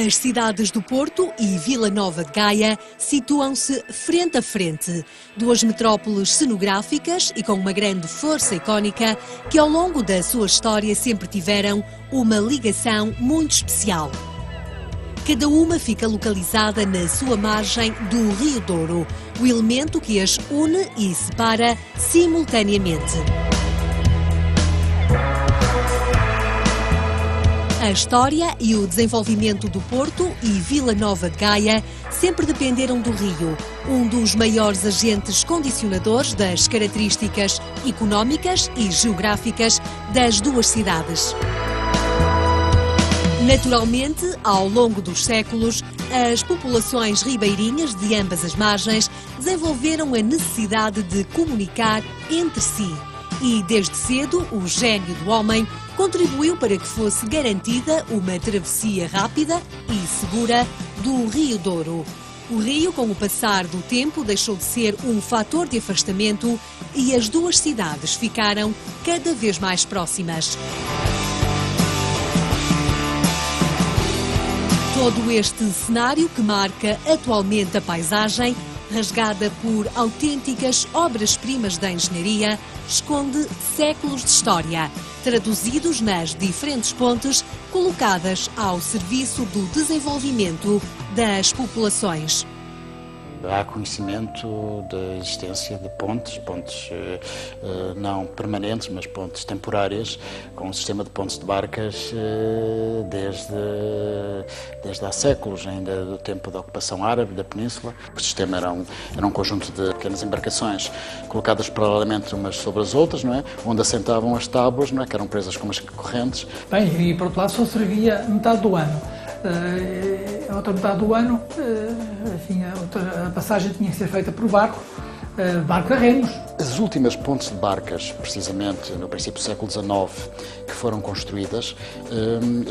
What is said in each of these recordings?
As cidades do Porto e Vila Nova de Gaia situam-se frente a frente, duas metrópoles cenográficas e com uma grande força icónica que ao longo da sua história sempre tiveram uma ligação muito especial. Cada uma fica localizada na sua margem do Rio Douro, o elemento que as une e separa simultaneamente. A história e o desenvolvimento do Porto e Vila Nova de Gaia sempre dependeram do rio, um dos maiores agentes condicionadores das características económicas e geográficas das duas cidades. Naturalmente, ao longo dos séculos, as populações ribeirinhas de ambas as margens desenvolveram a necessidade de comunicar entre si. E, desde cedo, o gênio do homem contribuiu para que fosse garantida uma travessia rápida e segura do Rio Douro. O rio, com o passar do tempo, deixou de ser um fator de afastamento e as duas cidades ficaram cada vez mais próximas. Todo este cenário que marca atualmente a paisagem, rasgada por autênticas obras-primas da engenharia, esconde séculos de história, traduzidos nas diferentes pontes colocadas ao serviço do desenvolvimento das populações. Há conhecimento da existência de pontes não permanentes, mas pontes temporárias, com um sistema de pontes de barcas desde há séculos, ainda do tempo da ocupação árabe da península. O sistema era um conjunto de pequenas embarcações colocadas paralelamente umas sobre as outras, não é? Onde assentavam as tábuas, não é? Que eram presas com umas correntes. Bem, e por outro lado só servia metade do ano. A outra metade do ano, enfim, a passagem tinha que ser feita por barco a remos. As últimas pontes de barcas, precisamente no princípio do século XIX, que foram construídas,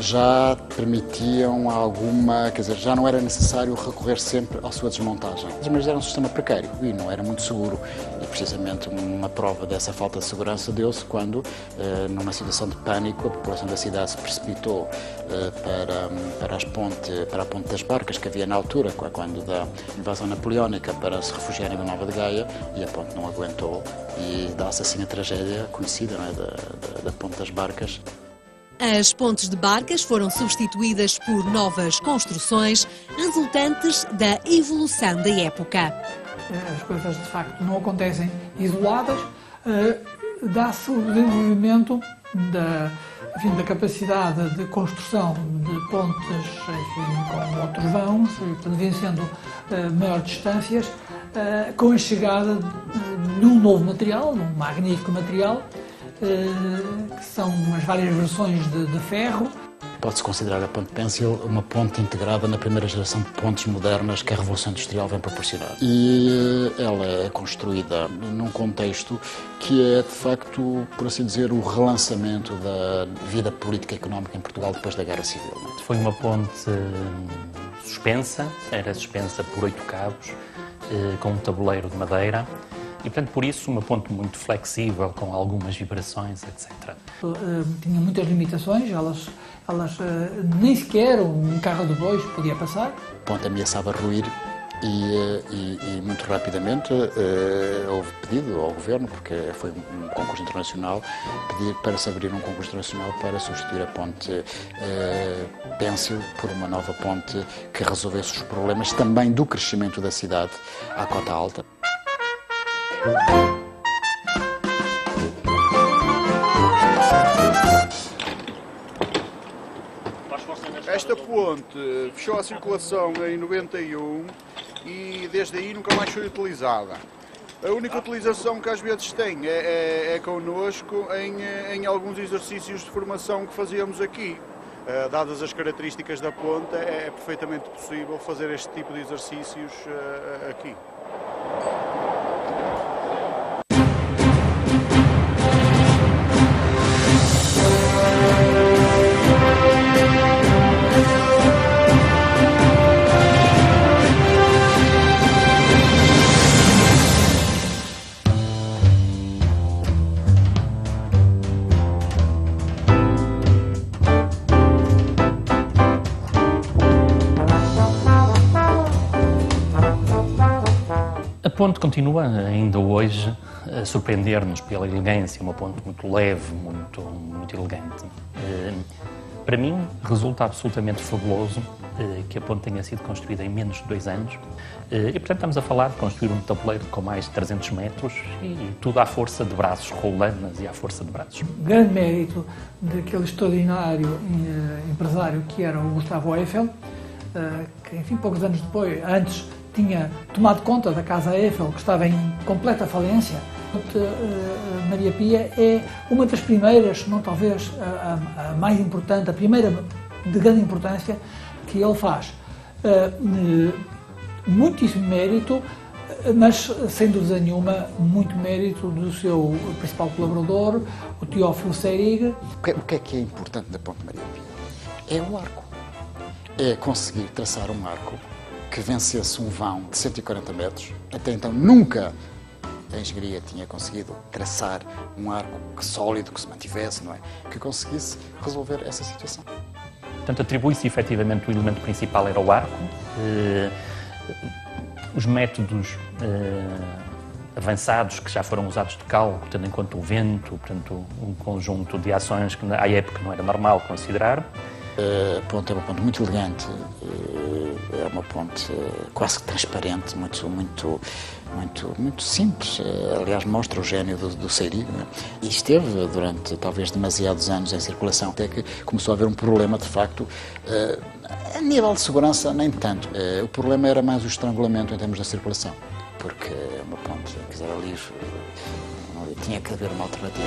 já permitiam alguma, quer dizer, já não era necessário recorrer sempre à sua desmontagem. Mas era um sistema precário e não era muito seguro. E precisamente uma prova dessa falta de segurança deu-se quando, numa situação de pânico, a população da cidade se precipitou para a ponte das barcas que havia na altura, quando da invasão napoleónica, para se refugiar em Vila Nova de Gaia, e a ponte não aguentou. E dá-se assim a tragédia conhecida, não é, da ponte das barcas. As pontes de barcas foram substituídas por novas construções resultantes da evolução da época. As coisas de facto não acontecem isoladas, dá-se o desenvolvimento da capacidade de construção de pontes, com outros vãos, vencendo maiores distâncias, com a chegada de um novo material, um magnífico material, que são as várias versões de ferro. Pode-se considerar a ponte Pêncil uma ponte integrada na primeira geração de pontes modernas que a Revolução Industrial vem proporcionar. E ela é construída num contexto que é, de facto, por assim dizer, o relançamento da vida política e económica em Portugal depois da Guerra Civil. Foi uma ponte suspensa, era suspensa por 8 cabos, com um tabuleiro de madeira. E, portanto, por isso, uma ponte muito flexível, com algumas vibrações, etc. Tinha muitas limitações, elas nem sequer um carro de bois podia passar. A ponte ameaçava ruir e muito rapidamente houve pedido ao Governo, porque foi um concurso internacional, pedir para se abrir um concurso internacional para substituir a ponte Pêncil por uma nova ponte que resolvesse os problemas também do crescimento da cidade à cota alta. Esta ponte fechou a circulação em 91 e desde aí nunca mais foi utilizada. A única utilização que às vezes tem é connosco em alguns exercícios de formação que fazíamos aqui. Dadas as características da ponte, é perfeitamente possível fazer este tipo de exercícios aqui. ponte continua ainda hoje a surpreender-nos pela elegância, uma ponte muito leve, muito elegante. Para mim, resulta absolutamente fabuloso que a ponte tenha sido construída em menos de 2 anos e, portanto, estamos a falar de construir um tabuleiro com mais de 300 metros e tudo à força de braços, rolanas e à força de braços. Grande mérito daquele extraordinário empresário que era o Gustavo Eiffel, que, enfim, poucos anos antes, tinha tomado conta da Casa Eiffel, que estava em completa falência. Maria Pia é uma das primeiras, se não talvez a mais importante, a primeira de grande importância que ele faz. Muitíssimo mérito, mas sem dúvida nenhuma, muito mérito do seu principal colaborador, o Teófilo Seyrig. O que é importante da Ponte Maria Pia? É o arco. É conseguir traçar um arco que vencesse um vão de 140 metros. Até então nunca a engenharia tinha conseguido traçar um arco sólido, que se mantivesse, não é? Que conseguisse resolver essa situação. Portanto, atribui-se efetivamente o elemento principal era o arco. Os métodos avançados que já foram usados de cálculo, tendo em conta o vento, portanto, um conjunto de ações que à época não era normal considerar. A ponte é uma ponte muito elegante, é uma ponte quase que transparente, muito simples. Aliás, mostra o gênio do Seyrig, né? E esteve durante talvez demasiados anos em circulação, até que começou a haver um problema, de facto, a nível de segurança, nem tanto. O problema era mais o estrangulamento em termos da circulação, porque é uma ponte, quer dizer, ali tinha que haver uma alternativa.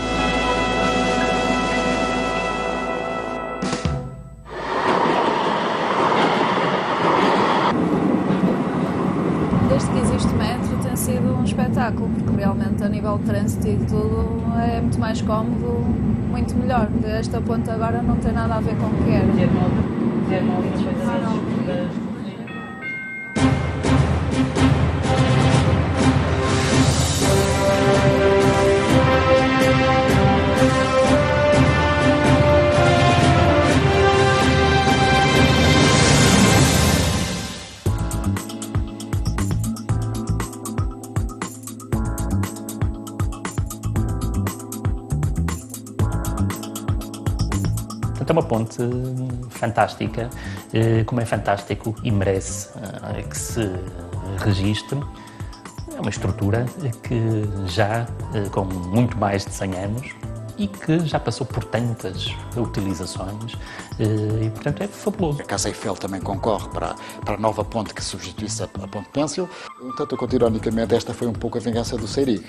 Desde que existe metro tem sido um espetáculo, porque realmente a nível de trânsito e tudo é muito mais cómodo, muito melhor. Esta ponte agora não tem nada a ver com o que era. Portanto, é uma ponte fantástica, como é fantástico e merece que se registre. É uma estrutura que já com muito mais de 100 anos e que já passou por tantas utilizações e, portanto, é fabuloso. A Casa Eiffel também concorre para a nova ponte que substituísse a Ponte Pencil. Tanto eu conto ironicamente, esta foi um pouco a vingança do Seyrig,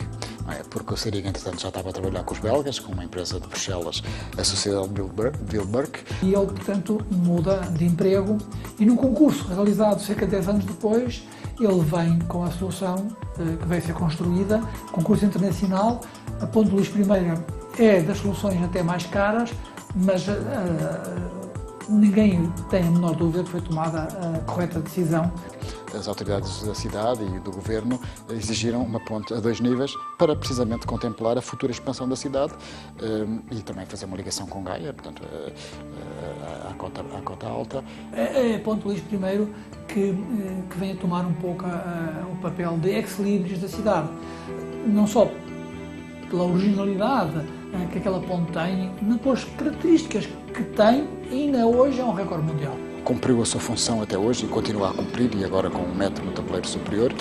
não é? Porque o Seyrig, entretanto, já estava a trabalhar com os belgas, com uma empresa de Bruxelas, a Sociedade Wilburg. E ele, portanto, muda de emprego e num concurso realizado cerca de 10 anos depois, ele vem com a solução que vai ser construída, concurso internacional. A Ponte Luís I é das soluções até mais caras, mas ninguém tem a menor dúvida que foi tomada a correta decisão. As autoridades da cidade e do governo exigiram uma ponte a 2 níveis para precisamente contemplar a futura expansão da cidade e também fazer uma ligação com Gaia, portanto, à Cota Alta. É a Ponte Luís I que vem a tomar um pouco o papel de ex-libris da cidade, não só pela originalidade que aquela ponte tem, mas pelas características que tem, ainda hoje é um recorde mundial. Cumpriu a sua função até hoje e continua a cumprir, e agora com um metro no tabuleiro superior.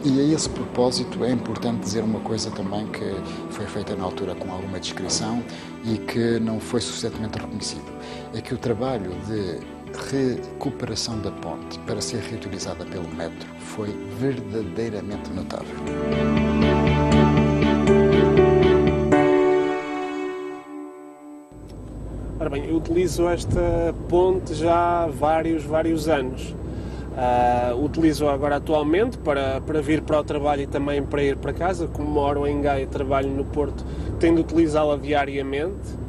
E a esse propósito é importante dizer uma coisa também que foi feita na altura com alguma descrição e que não foi suficientemente reconhecido. É que o trabalho de recuperação da ponte para ser reutilizada pelo metro foi verdadeiramente notável. Ora bem, eu utilizo esta ponte já há vários anos. Utilizo agora atualmente para vir para o trabalho e também para ir para casa. Como moro em Gaia e trabalho no Porto, tendo de utilizá-la diariamente.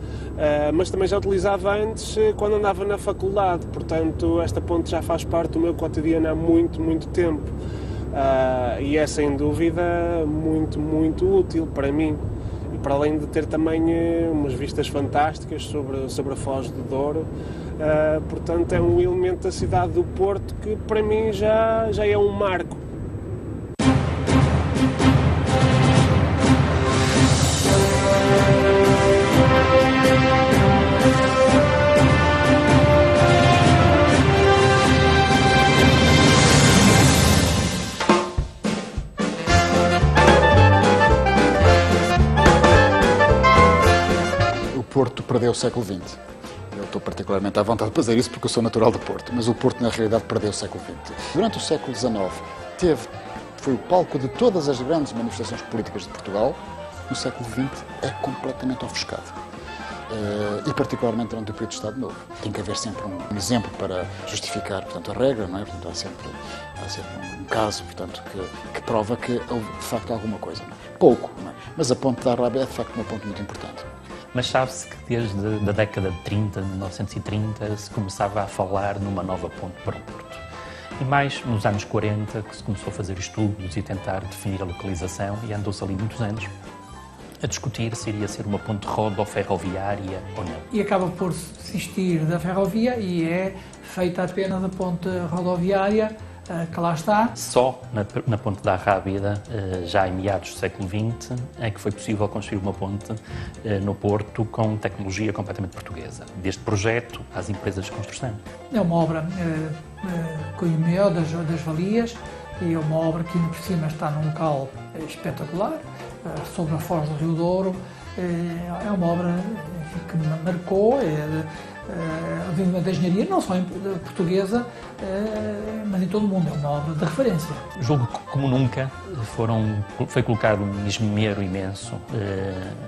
Mas também já utilizava antes quando andava na faculdade. Portanto, esta ponte já faz parte do meu cotidiano há muito tempo. E é sem dúvida muito útil para mim. Para além de ter também umas vistas fantásticas sobre a Foz do Douro, portanto é um elemento da cidade do Porto que para mim já é um marco. Porto perdeu o século XX. Eu estou particularmente à vontade de fazer isso porque eu sou natural do Porto, mas o Porto, na realidade, perdeu o século XX. Durante o século XIX, foi o palco de todas as grandes manifestações políticas de Portugal. No século XX, é completamente ofuscado. E particularmente durante o período de Estado Novo. Tem que haver sempre um exemplo para justificar, portanto, a regra, não é? Portanto, há sempre um caso, portanto, que prova que houve, de facto, alguma coisa. Não é? Pouco, não é? Mas a ponte da Rábida é, de facto, uma ponte muito importante. Mas sabe-se que desde a década de 30, de 1930, se começava a falar numa nova ponte para o Porto. E mais nos anos 40 que se começou a fazer estudos e tentar definir a localização, e andou-se ali muitos anos a discutir se iria ser uma ponte rodoferroviária ou não. E acaba por desistir da ferrovia e é feita apenas a ponte rodoviária, que lá está. Só na ponte da Rábida, já em meados do século XX, é que foi possível construir uma ponte no Porto com tecnologia completamente portuguesa. Desde projeto às empresas de construção. É uma obra Coimeo das Valias e é uma obra que, por cima, está num local espetacular, sobre a Foz do Rio Douro. É uma obra que me marcou, a desenvolvimento da engenharia, não só portuguesa, mas em todo o mundo. É uma obra de referência. Julgo que, como nunca, foi colocado um esmero imenso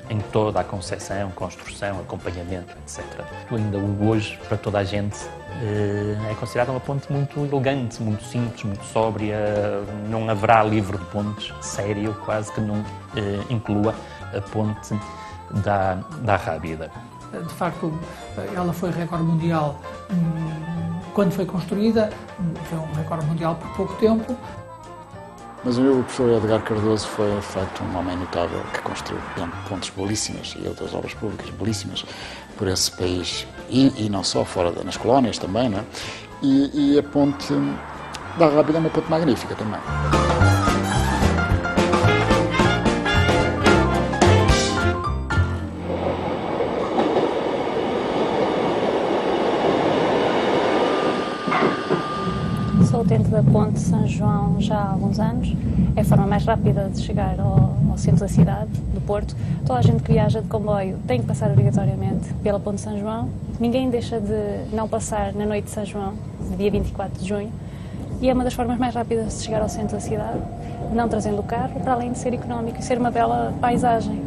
em toda a concepção, construção, acompanhamento, etc. Ainda hoje, para toda a gente, é considerada uma ponte muito elegante, muito simples, muito sóbria. Não haverá livro de pontes sério, quase que não inclua a ponte da Rábida. De facto, ela foi recorde mundial quando foi construída, foi um recorde mundial por pouco tempo. Mas o meu professor Edgar Cardoso foi, de facto, um homem notável que construiu pontes belíssimas e outras obras públicas belíssimas por esse país e não só, fora nas colónias também, não é? E a ponte da Rábida é uma ponte magnífica também. Sou utente da ponte de São João já há alguns anos. É a forma mais rápida de chegar ao centro da cidade, do Porto. Toda a gente que viaja de comboio tem que passar obrigatoriamente pela ponte de São João. Ninguém deixa de não passar na noite de São João, dia 24 de junho. E é uma das formas mais rápidas de chegar ao centro da cidade, não trazendo o carro, para além de ser económico e ser uma bela paisagem.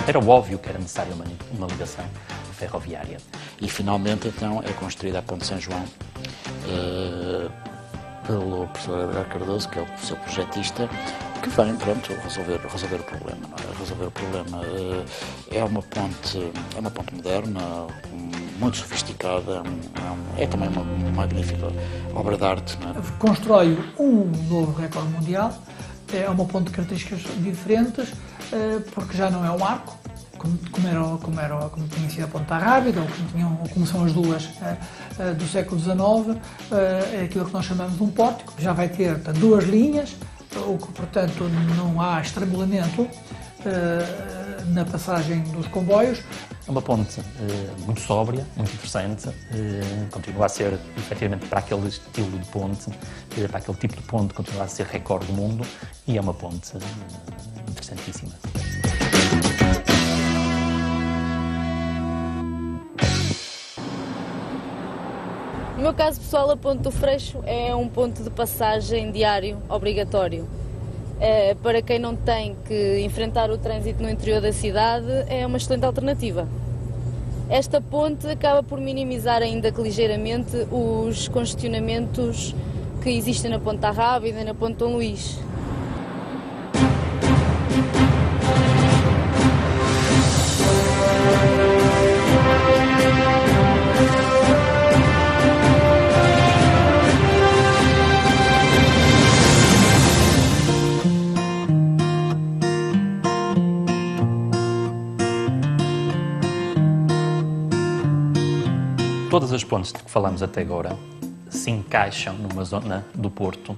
Era óbvio que era necessária uma ligação ferroviária. E finalmente, então, é construída a Ponte de São João pelo professor Edgar Cardoso, que é o seu projetista, que vem, pronto, resolver o problema. Não é? Resolver o problema. É uma ponte moderna, muito sofisticada, é também uma magnífica obra de arte. Não é? Constrói um novo recorde mundial. É uma ponte de características diferentes, porque já não é um arco, como tinha sido a Ponte da Rábida, ou como são as duas do século XIX, é aquilo que nós chamamos de um pórtico. Já vai ter duas linhas, o que, portanto, não há estrangulamento na passagem dos comboios. É uma ponte muito sóbria, muito interessante, continua a ser, efetivamente, para aquele estilo de ponte, para aquele tipo de ponte, continua a ser recorde do mundo e é uma ponte interessantíssima. No meu caso pessoal, a Ponte do Freixo é um ponto de passagem diário obrigatório. Para quem não tem que enfrentar o trânsito no interior da cidade, é uma excelente alternativa. Esta ponte acaba por minimizar ainda que ligeiramente os congestionamentos que existem na Ponte da Rábida e na Ponte de Dom Luís. Todas as pontes de que falamos até agora se encaixam numa zona do Porto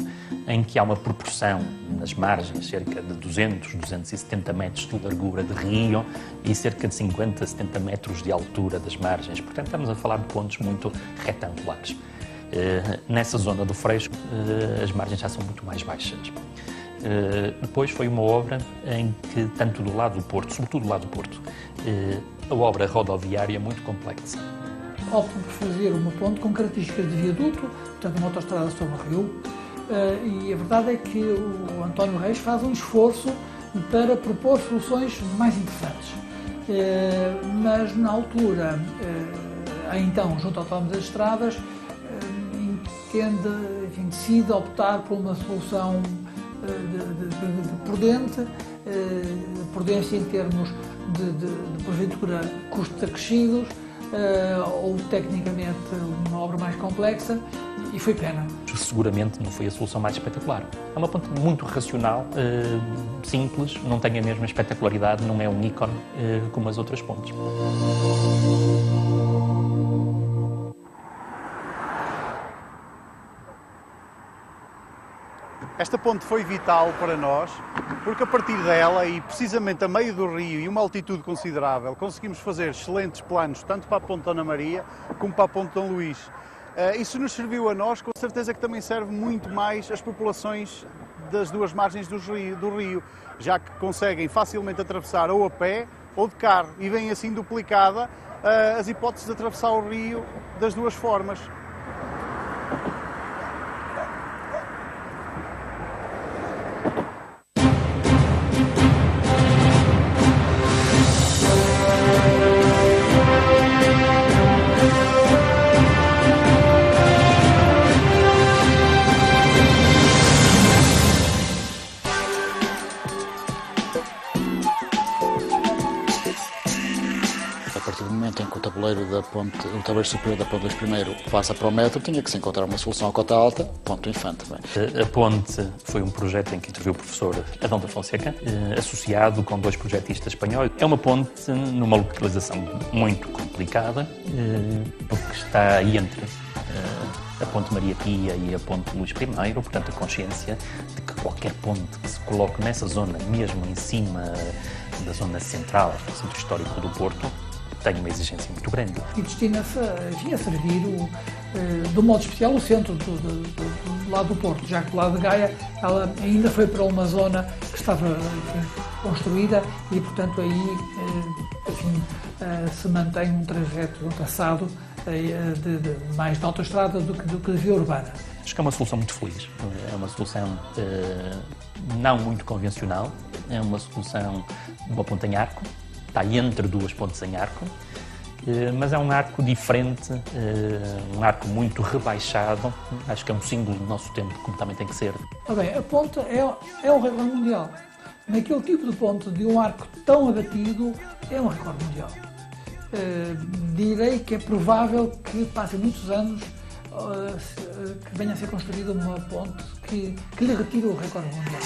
em que há uma proporção nas margens, cerca de 200, 270 metros de largura de rio e cerca de 50, 70 metros de altura das margens. Portanto, estamos a falar de pontos muito retangulares. Nessa zona do Freixo, as margens já são muito mais baixas. Depois foi uma obra em que, tanto do lado do Porto, sobretudo do lado do Porto, a obra rodoviária é muito complexa. Optam por fazer uma ponte com características de viaduto, portanto uma autoestrada sobre o rio, e a verdade é que o António Reis faz um esforço para propor soluções mais interessantes. Mas na altura, então, junto ao Autónomo das Estradas, decide optar por uma solução prudência em termos de porventura custos acrescidos, ou tecnicamente uma obra mais complexa, e foi pena. Seguramente não foi a solução mais espetacular. É uma ponte muito racional, simples, não tem a mesma espetacularidade, não é um ícone como as outras pontes. Esta ponte foi vital para nós, porque a partir dela, e precisamente a meio do rio e uma altitude considerável, conseguimos fazer excelentes planos, tanto para a ponte Dona Maria, como para a ponte Dom Luís. Isso nos serviu a nós, com certeza que também serve muito mais as populações das duas margens do rio, já que conseguem facilmente atravessar ou a pé ou de carro, e vem assim duplicada as hipóteses de atravessar o rio das duas formas. O tabuleiro superior da ponte Luís I passa para o metro, tinha que se encontrar uma solução à Cota Alta, ponto Infante. A ponte foi um projeto em que interviu o professor Adão da Fonseca, associado com dois projetistas espanhóis. É uma ponte numa localização muito complicada, porque está aí entre a ponte Maria Pia e a ponte Luís I, portanto a consciência de que qualquer ponte que se coloque nessa zona, mesmo em cima da zona central, do centro histórico do Porto, tem uma exigência muito grande. E destina-se a servir, de um modo especial, o centro do lado do Porto, já que do lado de Gaia ela ainda foi para uma zona que estava construída e, portanto, aí se mantém um trajeto, um traçado mais de autoestrada do que de via urbana. Acho que é uma solução muito feliz, é uma solução não muito convencional, é uma solução de uma ponte em arco, está entre duas pontes em arco, mas é um arco diferente, um arco muito rebaixado, acho que é um símbolo do nosso tempo, como também tem que ser. Bem, a ponte é um recorde mundial. Naquele tipo de ponte, de um arco tão abatido, é um recorde mundial. Direi que é provável que passem muitos anos que venha a ser construída uma ponte que lhe retire o recorde mundial.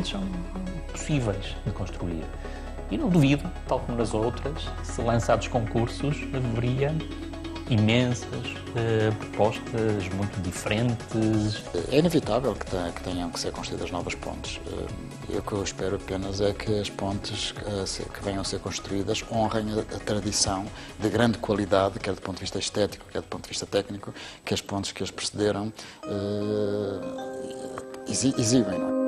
São possíveis de construir. E não duvido, tal como nas outras, se lançados concursos, haveria imensas propostas muito diferentes. É inevitável que tenham que ser construídas novas pontes. E o que eu espero apenas é que as pontes que venham a ser construídas honrem a tradição de grande qualidade, quer do ponto de vista estético, quer do ponto de vista técnico, que as pontes que as precederam exibem. Não é?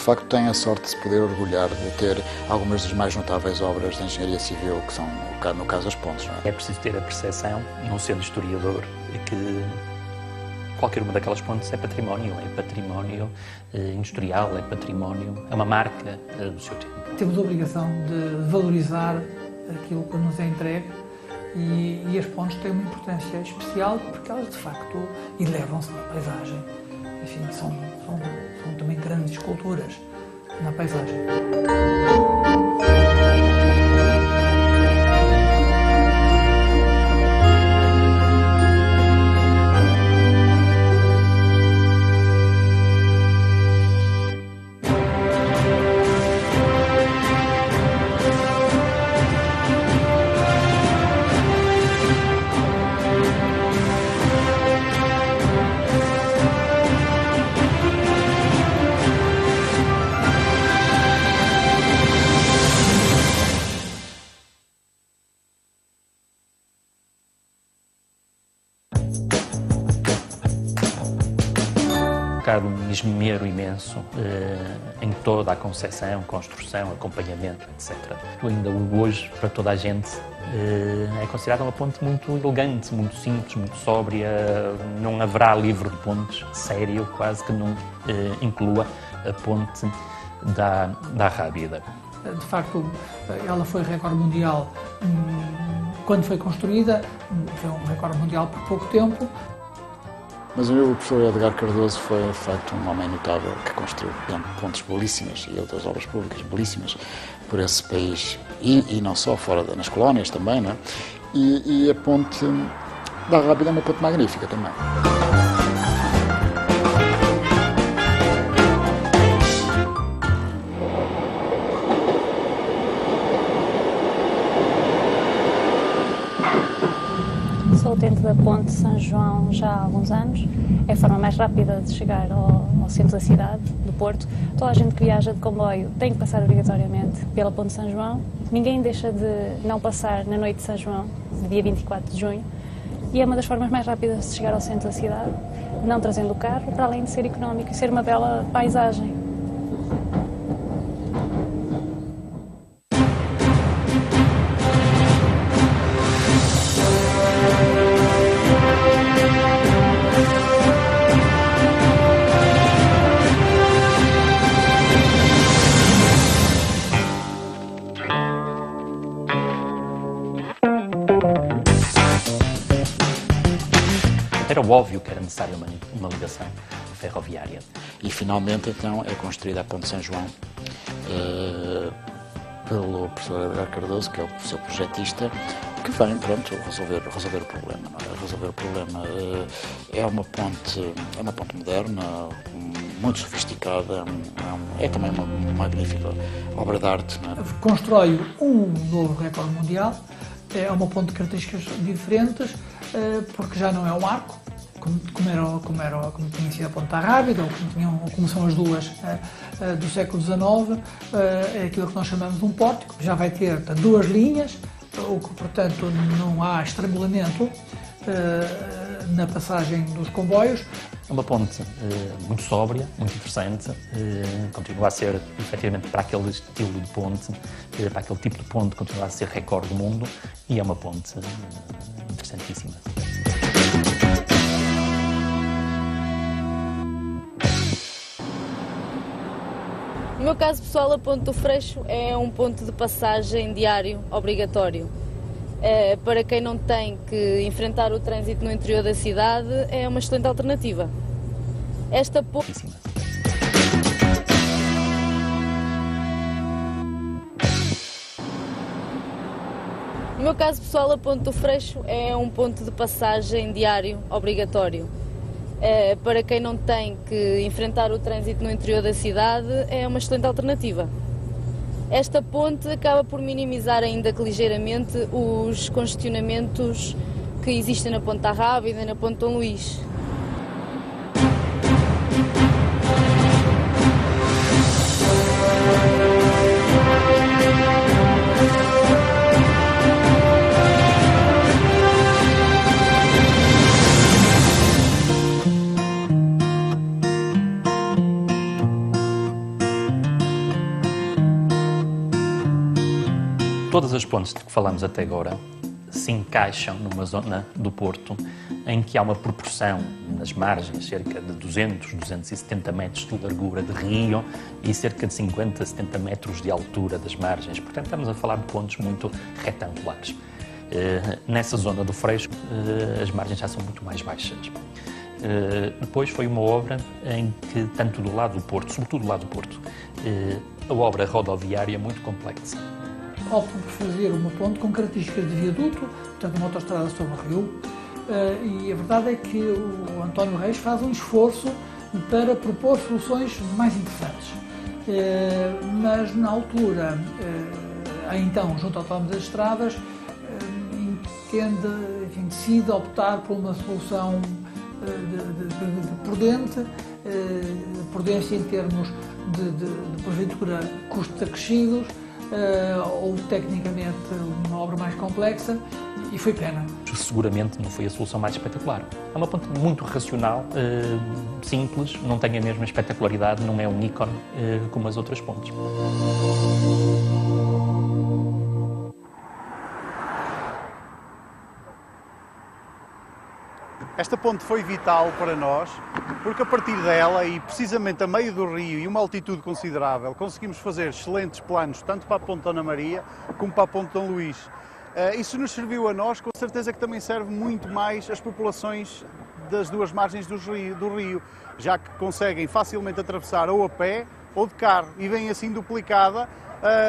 facto tem a sorte de se poder orgulhar de ter algumas das mais notáveis obras de engenharia civil, que são, no caso, as pontes. Não é? É preciso ter a percepção, não sendo historiador, que qualquer uma daquelas pontes é património industrial, é património, é uma marca do seu tempo. Temos a obrigação de valorizar aquilo que nos é entregue e as pontes têm uma importância especial porque elas, de facto, elevam-se na paisagem. Enfim, são também grandes esculturas na paisagem. Um esmero imenso em toda a concepção, construção, acompanhamento, etc. Ainda hoje, para toda a gente, é considerada uma ponte muito elegante, muito simples, muito sóbria. Não haverá livro de pontes sério, quase que não inclua a ponte da Rábida. De facto, ela foi recorde mundial quando foi construída, foi um recorde mundial por pouco tempo. Mas o professor Edgar Cardoso foi, de facto, um homem notável que construiu pontes belíssimas e outras obras públicas belíssimas por esse país e não só, fora nas colónias também, não é? E a ponte da Rábida é uma ponte magnífica também. Sou utente da ponte de São João já há alguns anos. É a forma mais rápida de chegar ao centro da cidade, do Porto. Toda a gente que viaja de comboio tem que passar obrigatoriamente pela ponte de São João. Ninguém deixa de não passar na noite de São João, no dia 24 de junho. E é uma das formas mais rápidas de chegar ao centro da cidade, não trazendo o carro, para além de ser económico e ser uma bela paisagem. Era óbvio que era necessária uma ligação ferroviária. E finalmente, então, é construída a Ponte de São João pelo professor Edgar Cardoso, que é o seu projetista, que vem, pronto, resolver o problema. Não é? Resolver o problema. É uma ponte moderna, muito sofisticada, é também uma magnífica obra de arte. Não é? Constrói um novo recorde mundial, é uma ponte de características diferentes, porque já não é um arco, como tinha sido a Ponte da Rábida, ou como são as duas do século XIX, é aquilo que nós chamamos de um pórtico, já vai ter duas linhas, o que, portanto, não há estrangulamento na passagem dos comboios. É uma ponte muito sóbria, muito interessante, continua a ser, efetivamente, para aquele estilo de ponte, para aquele tipo de ponte, continua a ser recorde do mundo e é uma ponte interessantíssima. No meu caso pessoal, a Ponte do Freixo é um ponto de passagem diário, obrigatório. Para quem não tem que enfrentar o trânsito no interior da cidade, é uma excelente alternativa. Esta ponte... No meu caso pessoal, a Ponte do Freixo é um ponto de passagem diário, obrigatório. Para quem não tem que enfrentar o trânsito no interior da cidade, é uma excelente alternativa. Esta ponte acaba por minimizar ainda que ligeiramente os congestionamentos que existem na Ponte da Rábida e na Ponte de Dom Luís. as pontes de que falamos até agora se encaixam numa zona do Porto em que há uma proporção nas margens, cerca de 200, 270 metros de largura de rio e cerca de 50, 70 metros de altura das margens. Portanto, estamos a falar de pontes muito retangulares. Nessa zona do Freixo, as margens já são muito mais baixas. Depois foi uma obra em que, tanto do lado do Porto, sobretudo do lado do Porto, a obra rodoviária é muito complexa. Optam por fazer uma ponte com características de viaduto, portanto uma autoestrada sobre o rio, e a verdade é que o António Reis faz um esforço para propor soluções mais interessantes. Mas na altura, então, junto ao Autónomo das Estradas, decide optar por uma solução prudente, prudência em termos de porventura custos acrescidos, ou tecnicamente uma obra mais complexa, e foi pena. Seguramente não foi a solução mais espetacular. É uma ponte muito racional, simples, não tem a mesma espetacularidade, não é um ícone como as outras pontes. Esta ponte foi vital para nós, porque a partir dela e precisamente a meio do rio e uma altitude considerável, conseguimos fazer excelentes planos, tanto para a ponte Dona Maria como para a ponte Dom Luís. Isso nos serviu a nós, com certeza que também serve muito mais as populações das duas margens do rio, já que conseguem facilmente atravessar ou a pé ou de carro, e vem assim duplicada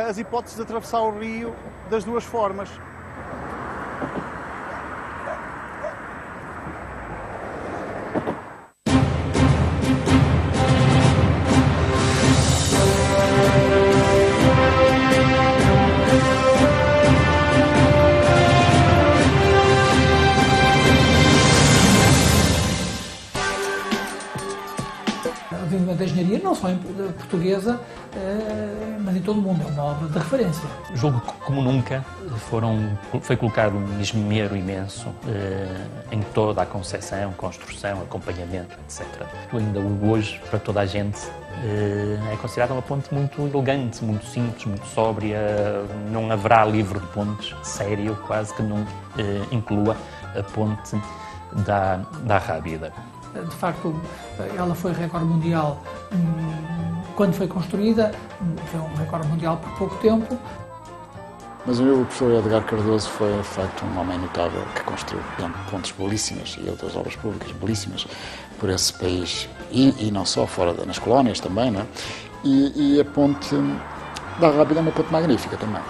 as hipóteses de atravessar o rio das duas formas. Da engenharia, não só portuguesa, mas em todo o mundo, é uma obra de referência. Julgo que, como nunca, foi colocado um esmero imenso em toda a concepção, construção, acompanhamento, etc. Ainda hoje, para toda a gente, é considerada uma ponte muito elegante, muito simples, muito sóbria. Não haverá livro de pontes sério, quase que não inclua a ponte da Rábida. De facto, ela foi recorde mundial quando foi construída, foi um recorde mundial por pouco tempo. Mas o professor Edgar Cardoso foi, de facto, um homem notável que construiu pontes belíssimas e outras obras públicas belíssimas por esse país e não só, fora nas colónias também, não é? E a ponte da Rábida é uma ponte magnífica também.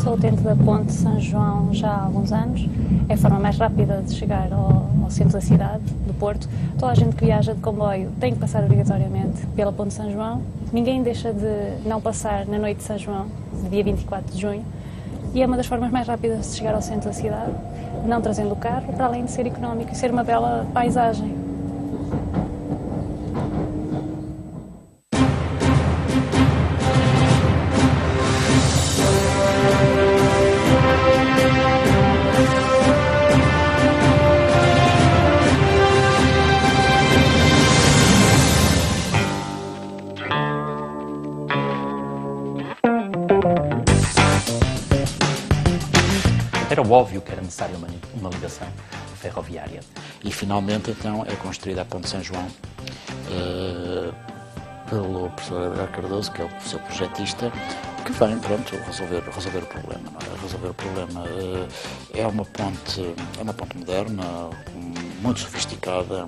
Sou utente da ponte de São João já há alguns anos. É a forma mais rápida de chegar ao centro da cidade, do Porto. Toda a gente que viaja de comboio tem que passar obrigatoriamente pela ponte de São João. Ninguém deixa de não passar na noite de São João, dia 24 de junho. E é uma das formas mais rápidas de chegar ao centro da cidade, não trazendo o carro, para além de ser económico e ser uma bela paisagem. Era óbvio que era necessária uma ligação ferroviária. E finalmente, então, é construída a ponte de São João pelo professor Edgar Cardoso, que é o seu projetista, que vem, pronto, resolver o problema. Não é? Resolver o problema. É uma ponte moderna, muito sofisticada,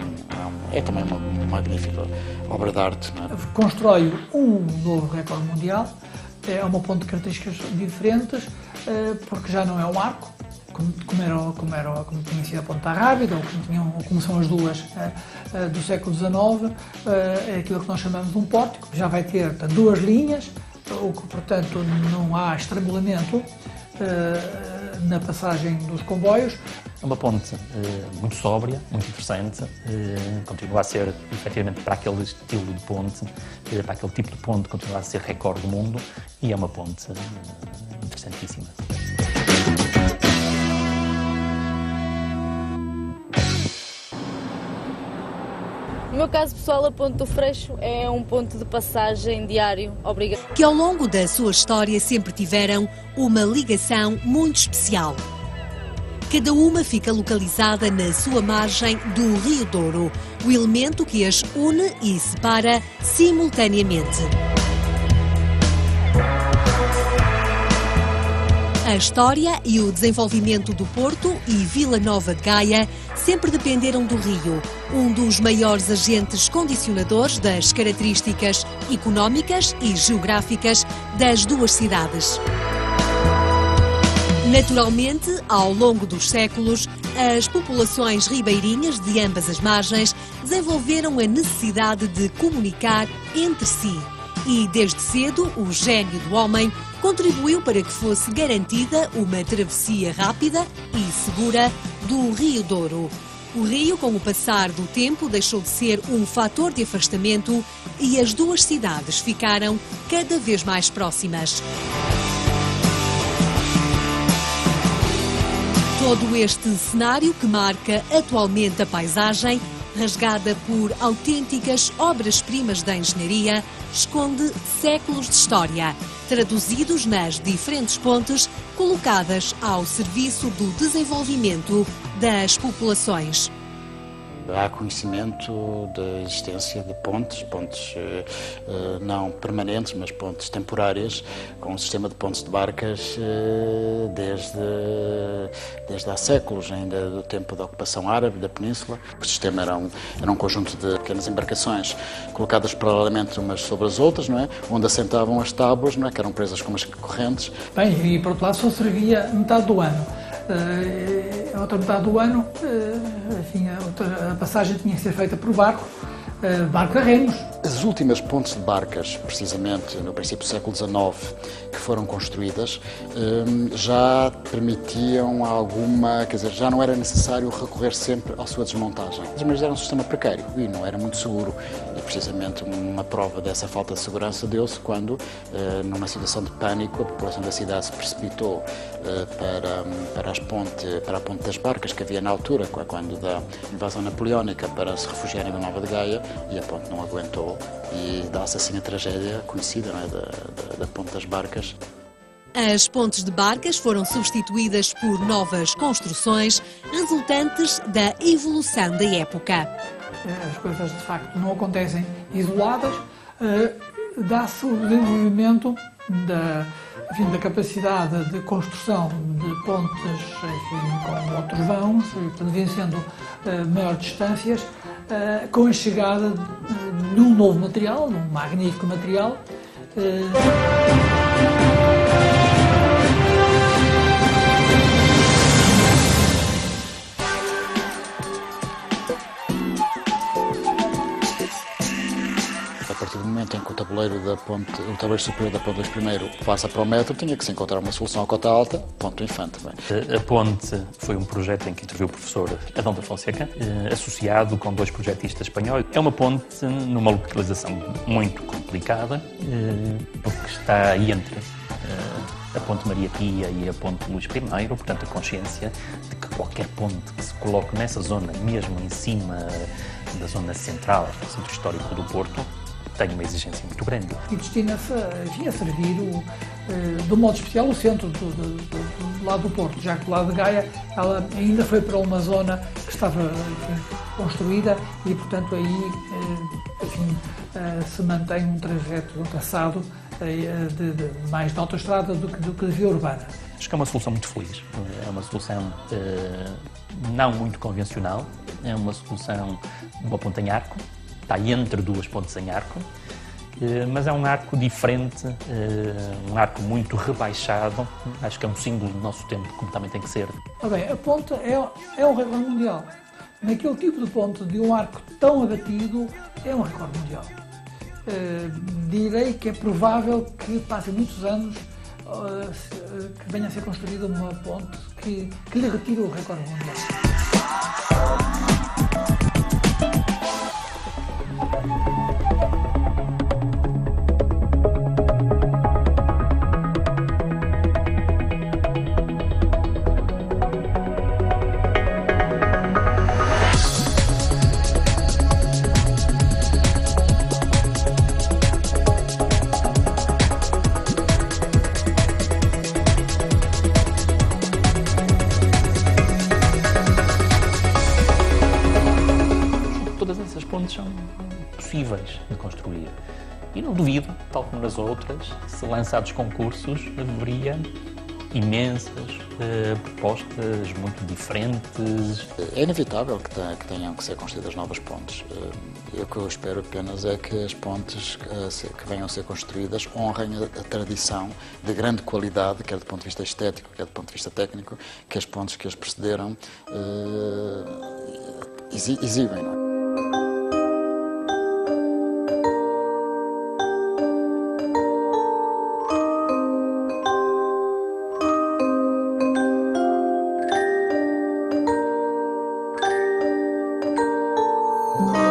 é também uma magnífica obra de arte. Não é? Constrói um novo recorde mundial, é uma ponte de características diferentes, porque já não é um arco, como tinha sido a ponte da Rábida, ou como são as duas do século XIX, é aquilo que nós chamamos de um pórtico, já vai ter duas linhas, o que, portanto, não há estrangulamento na passagem dos comboios. É uma ponte muito sóbria, muito interessante, continua a ser, efetivamente, para aquele estilo de ponte, para aquele tipo de ponte, continua a ser recorde do mundo, e é uma ponte interessantíssima. No meu caso pessoal, a Ponte do Freixo é um ponto de passagem diário obrigatório. Que ao longo da sua história sempre tiveram uma ligação muito especial. Cada uma fica localizada na sua margem do Rio Douro, o elemento que as une e separa simultaneamente. A história e o desenvolvimento do Porto e Vila Nova de Gaia sempre dependeram do rio, um dos maiores agentes condicionadores das características económicas e geográficas das duas cidades. Naturalmente, ao longo dos séculos, as populações ribeirinhas de ambas as margens desenvolveram a necessidade de comunicar entre si. E, desde cedo, o gênio do homem contribuiu para que fosse garantida uma travessia rápida e segura do Rio Douro. O rio, com o passar do tempo, deixou de ser um fator de afastamento e as duas cidades ficaram cada vez mais próximas. Todo este cenário que marca atualmente a paisagem, rasgada por autênticas obras-primas da engenharia, esconde séculos de história, traduzidos nas diferentes pontes colocadas ao serviço do desenvolvimento das populações. Há conhecimento da existência de pontes não permanentes, mas pontes temporárias, com um sistema de pontes de barcas desde há séculos, ainda do tempo da ocupação árabe da península. O sistema era um conjunto de pequenas embarcações colocadas paralelamente umas sobre as outras, não é? Onde assentavam as tábuas, não é? Que eram presas com umas correntes. Bem, e por outro lado só servia metade do ano. A outra metade do ano, enfim, a passagem tinha que ser feita por barco a remos. As últimas pontes de barcas, precisamente no princípio do século XIX, que foram construídas, já permitiam alguma, quer dizer, já não era necessário recorrer sempre à sua desmontagem. Mas era um sistema precário e não era muito seguro. E precisamente uma prova dessa falta de segurança deu-se quando, numa situação de pânico, a população da cidade se precipitou para a ponte das barcas que havia na altura, quando da invasão napoleónica, para se refugiar em Vila Nova de Gaia, e a ponte não aguentou. E dá-se assim a tragédia conhecida, não é, da ponte das barcas. As pontes de barcas foram substituídas por novas construções resultantes da evolução da época. As coisas de facto não acontecem isoladas, dá-se o desenvolvimento da capacidade de construção de pontes, enfim, com outros vãos, vencendo maiores distâncias, com a chegada de um novo material, de um magnífico material. A partir do momento em que o tabuleiro superior da ponte Luís I passa para o metro, tinha que se encontrar uma solução à cota alta, ponto Infante. A ponte foi um projeto em que interviu o professor Adão da Fonseca, associado com dois projetistas espanhóis. É uma ponte numa localização muito complicada, porque está entre a ponte Maria Pia e a ponte Luís I, portanto a consciência de que qualquer ponte que se coloque nessa zona, mesmo em cima da zona central, do centro histórico do Porto, tem uma exigência muito grande. E destina-se a servir, de um modo especial, o centro do lado do Porto, já que do lado de Gaia ela ainda foi para uma zona que estava construída e, portanto, aí se mantém um trajeto, um traçado mais de autoestrada do que de via urbana. Acho que é uma solução muito feliz. É uma solução não muito convencional, é uma solução de uma ponte em arco, está entre duas pontes em arco, mas é um arco diferente, um arco muito rebaixado. Acho que é um símbolo do nosso tempo, como também tem que ser. Bem, a ponte é um recorde mundial. Naquele tipo de ponte, de um arco tão abatido, é um recorde mundial. Direi que é provável que passem muitos anos que venha a ser construída uma ponte que lhe retire o recorde mundial. pontes são possíveis de construir. E não duvido, tal como nas outras, se lançados concursos, haveria imensas propostas muito diferentes. É inevitável que tenham que ser construídas novas pontes. O que eu espero apenas é que as pontes que venham a ser construídas honrem a tradição de grande qualidade, quer do ponto de vista estético, quer do ponto de vista técnico, que as pontes que as precederam exibem. Não é? Música